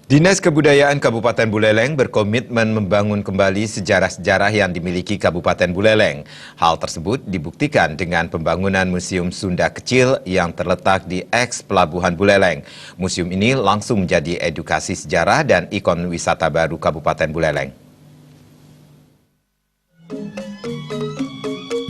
Dinas Kebudayaan Kabupaten Buleleng berkomitmen membangun kembali sejarah-sejarah yang dimiliki Kabupaten Buleleng. Hal tersebut dibuktikan dengan pembangunan Museum Sunda Kecil yang terletak di eks-Pelabuhan Buleleng. Museum ini langsung menjadi edukasi sejarah dan ikon wisata baru Kabupaten Buleleng.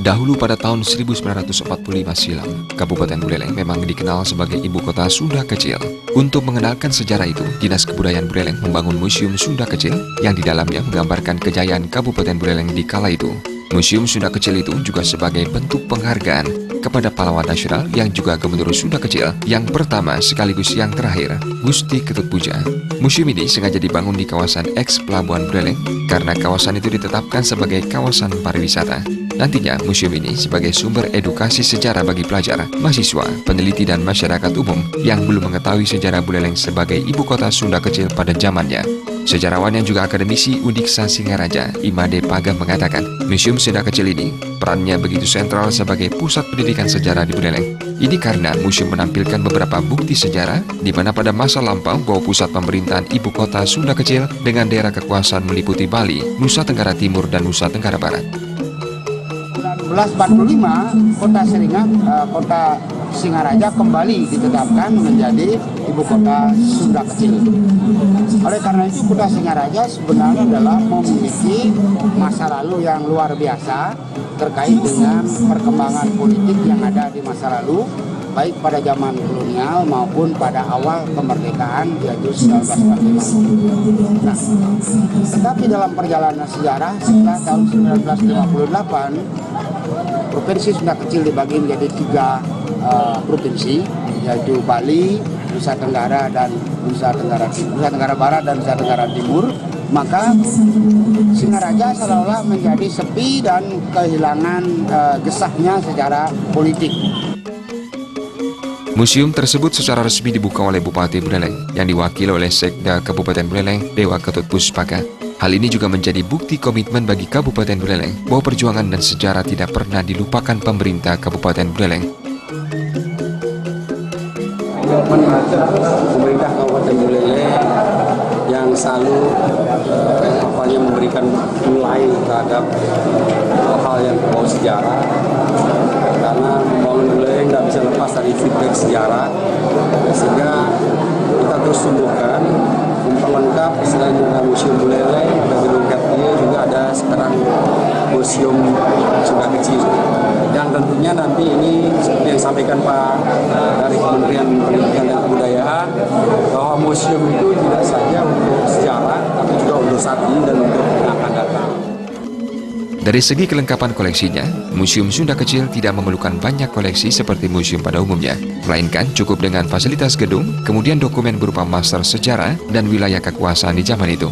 Dahulu pada tahun 1945 silam, Kabupaten Buleleng memang dikenal sebagai ibu kota Sunda Kecil. Untuk mengenalkan sejarah itu, Dinas Kebudayaan Buleleng membangun Museum Sunda Kecil yang di dalamnya menggambarkan kejayaan Kabupaten Buleleng di kala itu. Museum Sunda Kecil itu juga sebagai bentuk penghargaan kepada pahlawan nasional yang juga Gubernur Sunda Kecil yang pertama sekaligus yang terakhir, Gusti Ketut Puja. Museum ini sengaja dibangun di kawasan eks-Pelabuhan Buleleng karena kawasan itu ditetapkan sebagai kawasan pariwisata. Nantinya, museum ini sebagai sumber edukasi sejarah bagi pelajar, mahasiswa, peneliti, dan masyarakat umum yang belum mengetahui sejarah Buleleng sebagai ibu kota Sunda Kecil pada zamannya. Sejarawan yang juga akademisi Udiksa Singaraja, Imade Paga mengatakan, Museum Sunda Kecil ini perannya begitu sentral sebagai pusat pendidikan sejarah di Buleleng. Ini karena museum menampilkan beberapa bukti sejarah di mana pada masa lampau bahwa pusat pemerintahan ibu kota Sunda Kecil dengan daerah kekuasaan meliputi Bali, Nusa Tenggara Timur, dan Nusa Tenggara Barat. 1945, kota Singaraja kembali ditetapkan menjadi ibu kota Sunda Kecil. Oleh karena itu, kota Singaraja sebenarnya adalah memiliki masa lalu yang luar biasa terkait dengan perkembangan politik yang ada di masa lalu, baik pada zaman kolonial maupun pada awal kemerdekaan yaitu 1945. Nah, tetapi dalam perjalanan sejarah setelah tahun 1958, Provinsi Sunda Kecil dibagi menjadi 3 provinsi, yaitu Bali, Nusa Tenggara Barat dan Nusa Tenggara Timur. Maka Singaraja seolah-olah menjadi sepi dan kehilangan gesahnya secara politik. Museum tersebut secara resmi dibuka oleh Bupati Buleleng yang diwakili oleh Sekda Kabupaten Buleleng, Dewa Ketut Puspaka. Hal ini juga menjadi bukti komitmen bagi Kabupaten Buleleng bahwa perjuangan dan sejarah tidak pernah dilupakan pemerintah Kabupaten Buleleng. Pemerintah Kabupaten Buleleng yang selalu memberikan nilai terhadap hal yang berbau sejarah, karena membangun Buleleng tidak bisa lepas dari feedback sejarah, sehingga kita terus tumbuhkan lengkap. Selain ada Museum Buleleng, bagi lengkapnya juga ada sekarang Museum Sunda Kecil, yang tentunya nanti ini seperti yang disampaikan Pak dari Kementerian Pendidikan dan Kebudayaan, bahwa museum itu tidak saja untuk sejarah tapi juga untuk saat ini dan untuk yang akan datang. Dari segi kelengkapan koleksinya, Museum Sunda Kecil tidak memerlukan banyak koleksi seperti museum pada umumnya, melainkan cukup dengan fasilitas gedung, kemudian dokumen berupa master sejarah dan wilayah kekuasaan di zaman itu.